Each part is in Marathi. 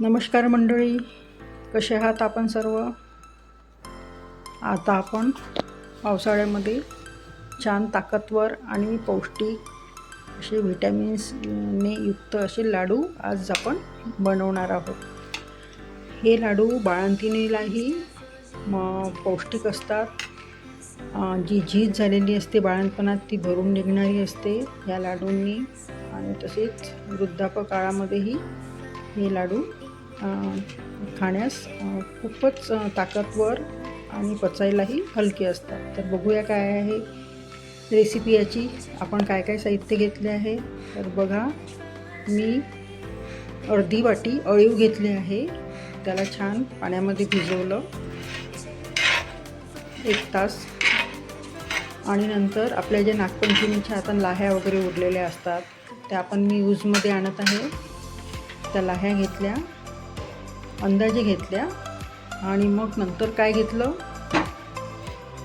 नमस्कार मंडळी, कसे आहात आपण सर्व. आता आपण पावसाळ्यामध्ये छान ताकदवर आणि पौष्टिक असे व्हिटॅमिन्सने युक्त असे लाडू आज आपण बनवणार आहोत. हे लाडू बाळंतिणीलाही पौष्टिक असतात. जी झीज झालेली असते बाळंतपणात ती भरून निघणारी असते या लाडूंनी, आणि तसेच वृद्धापकाळामध्येही हे लाडू खाण्यास खूपच ताकदवर आणि पचायलाही हलके असतात. तर बघूया काय आहे रेसिपी याची. आपण काय काय साहित्य घेतले आहे तर बघा. मी अर्धी वाटी अळीव घेतले आहे. त्याला छान पाण्यामध्ये भिजवलं 1 तास. आणि नंतर आपल्या ज्या नागपंचमीच्या आता लाह्या वगैरे उरलेल्या असतात त्या आपण मी यूजमध्ये आणत आहे. त्या लाह्या घेतल्या, अंदाजे घेतल्या. आणि मग नंतर काय घेतलं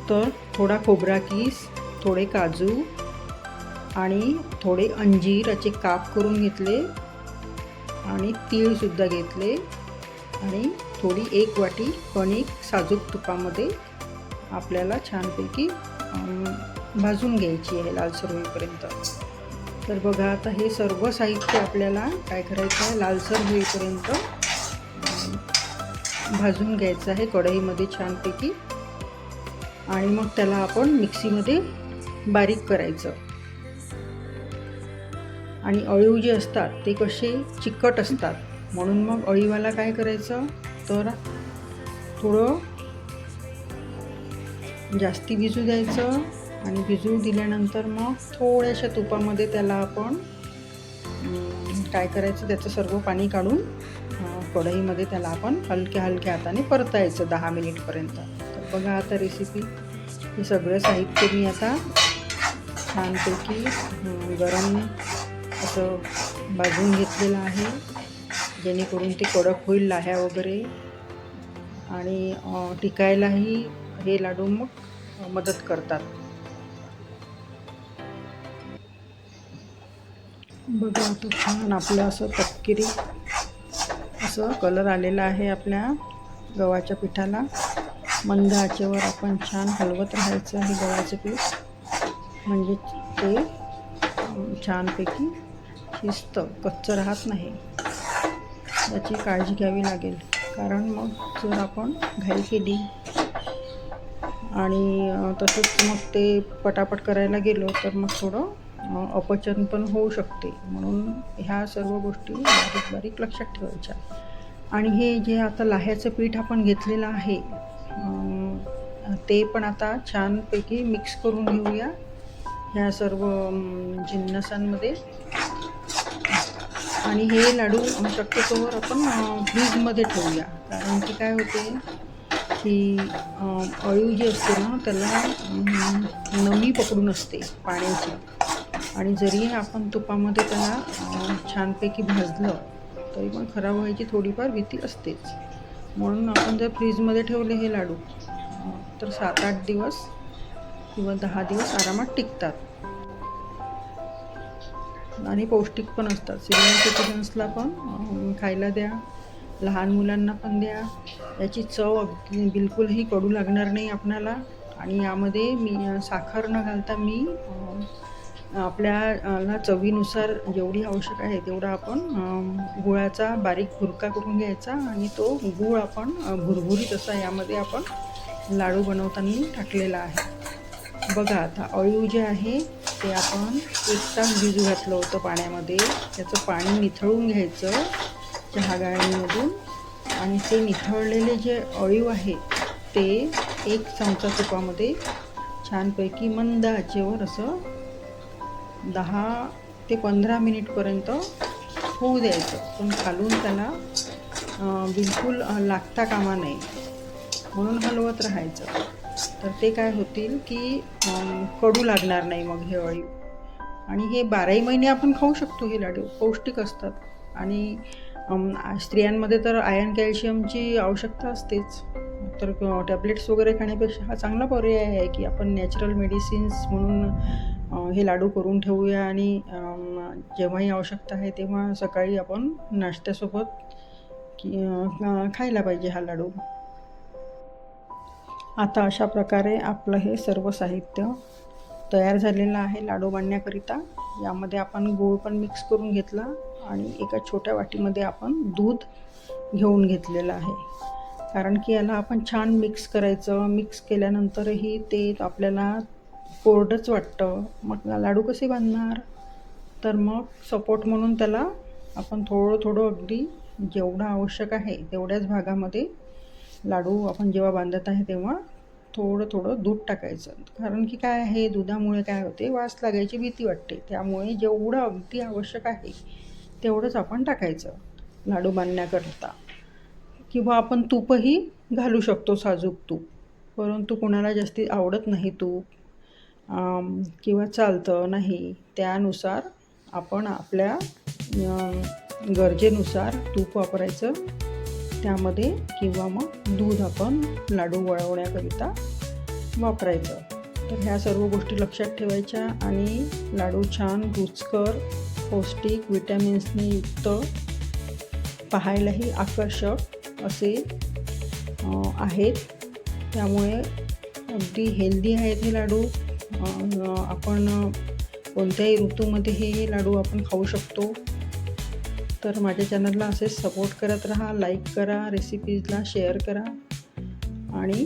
तर थोडा खोबरा कीस, थोडे काजू आणि थोडे अंजीर याचे काप करून घेतले, आणि तीळसुद्धा घेतले, आणि थोडी 1 वाटी कणिक साजूक तुपामध्ये आपल्याला छानपैकी भाजून घ्यायची आहे लालसर होईपर्यंत. तर बघा, आता हे सर्व साहित्य आपल्याला काय करायचं आहे, लालसर होईपर्यंत भाजून घ्यायचं आहे कढईमध्ये छानपैकी. आणि मग त्याला आपण मिक्सीमध्ये बारीक करायचं. आणि अळीव जे असतात ते कसे चिकट असतात, म्हणून मग अळीवाला काय करायचं तर थोडं जास्ती भिजू द्यायचं. आणि भिजू दिल्यानंतर मग थोड्याशा तुपामध्ये त्याला आपण काय करायचं, त्याचं सर्व पाणी काढून कढईमध्ये त्याला आपण हलक्या हाताने परतायचं 10 मिनिटपर्यंत. तर बघा आता रेसिपी. हे सगळं साहित्य मी आता छानपैकी गरम असं भाजून घेतलेलं आहे, जेणेकरून ते कडक होईल लाह्या वगैरे, आणि टिकायलाही हे लाडू मग मदत करतात. बघा आता छान आपलं असं तपकिरी असं कलर आलेला आहे आपल्या गव्हाच्या पिठाला. मंद आचेवर आपण छान हलवत राहायचं आहे गव्हाचं पीठ, म्हणजे ते छानपैकी शिजतं, कच्चं राहत नाही. याची काळजी घ्यावी लागेल, कारण मग जर आपण घाई केली आणि तसंच मग ते पटापट करायला गेलो तर मग थोडं अपचन पण होऊ शकते. म्हणून ह्या सर्व गोष्टी बारीक लक्षात ठेवायच्या. आणि हे जे आता लाह्याचं पीठ आपण घेतलेलं आहे ते पण आता छानपैकी मिक्स करून घेऊया ह्या सर्व जिन्नसांमध्ये. आणि हे लाडू शक्यतोवर आपण फ्रीजमध्ये ठेवूया, कारण की काय होते की अळीव जी असते ना त्याला नमी पकडून असते पाण्याची, आणि जरी आपण तुपामध्ये त्याला छानपैकी भाजलं तरी पण खराब व्हायची थोडीफार भीती असतेच. म्हणून आपण जर फ्रीजमध्ये ठेवले हे लाडू तर 7-8 दिवस किंवा 10 दिवस आरामात टिकतात, आणि पौष्टिक पण असतात. सिनियर सिटिझन्सला पण खायला द्या, लहान मुलांना पण द्या. याची चव बिलकुलही कडू लागणार नाही आपल्याला. आणि यामध्ये मी साखर न घालता मी आपल्याला चवीनुसार जेवढी आवश्यक आहे तेवढा आपण गुळाचा बारीक भुरका करून घ्यायचा, आणि तो गूळ आपण भुरभुरीत असा यामध्ये आपण लाडू बनवताना टाकलेला आहे. बघा आता अळीव जे आहे ते आपण 1 तास भिजू घातलं होतं पाण्यामध्ये. त्याचं पाणी निथळून घ्यायचं चहागाळणीमधून, आणि ते निथळलेले जे अळीव आहे ते 1 चमचा तुपामध्ये छानपैकी मंद आचेवर असं 10 ते 15 मिनिटपर्यंत होऊ द्यायचं. पण खालून त्याला बिलकुल लागता कामा नये, म्हणून हलवत राहायचं. तर ते काय होतील की कडू लागणार नाही मग हे अळीव. आणि हे 12ही महिने आपण खाऊ शकतो. हे लाडू पौष्टिक असतात, आणि स्त्रियांमध्ये तर आयर्न कॅल्शियमची आवश्यकता असतेच. तर टॅब्लेट्स वगैरे खाण्यापेक्षा हा चांगला पर्याय आहे की आपण नॅचरल मेडिसिन्स म्हणून हे लाडू करून ठेवूया, आणि जेव्हाही आवश्यकता आहे तेव्हा सकाळी आपण नाश्त्यासोबत की खायला पाहिजे हा लाडू. आता अशा प्रकारे आपलं हे सर्व साहित्य तयार झालेलं आहे लाडू बांधण्याकरिता. यामध्ये आपण गूळ पण मिक्स करून घेतला आणि एका छोट्या वाटीमध्ये आपण दूध घेऊन घेतलेलं आहे. कारण की याला आपण छान मिक्स करायचं. मिक्स केल्यानंतरही ते आपल्याला कोरडंच वाटतं. मग लाडू कसे बांधणार? तर मग सपोर्ट म्हणून त्याला आपण थोडं थोडं अगदी जेवढं आवश्यक आहे तेवढ्याच भागामध्ये लाडू आपण जेव्हा बांधत आहे तेव्हा थोडं थोडं दूध टाकायचं. कारण की काय आहे, दुधामुळे काय होते, वास लागायची भीती वाटते. त्यामुळे जेवढं अगदी आवश्यक आहे तेवढंच आपण टाकायचं लाडू बांधण्याकरिता. किंवा आपण तूपही घालू शकतो, साजूक तूप. परंतु कोणाला जास्ती आवडत नाही तूप किंवा चालतं नाही, त्यानुसार आपण आपल्या गरजेनुसार तूप वापरायचं त्यामध्ये, किंवा मग दूध आपण लाडू वळवण्याकरिता वापरायचं. तर ह्या सर्व गोष्टी लक्षात ठेवायच्या आणि लाडू छान रुचकर, पौष्टिक, विटॅमिन्सने युक्त, पाहायलाही आकर्षक असे आहेत. त्यामुळे अगदी हेल्दी आहेत हे लाडू. आपण कोणत्याही ऋतूमध्ये हे लाडू आपण खाऊ शकतो. तर माझ्या चॅनलला असेच सपोर्ट करत राहा, लाईक करा, रेसिपीजला शेअर करा आणि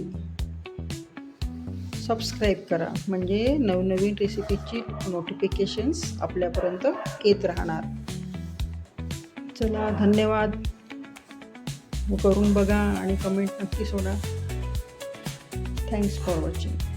सबस्क्राईब करा. म्हणजे नवनवीन रेसिपीची नोटिफिकेशन्स आपल्यापर्यंत येत राहणार. चला, धन्यवाद. करून बघा आणि कमेंट नक्की सोडा. Thanks for watching.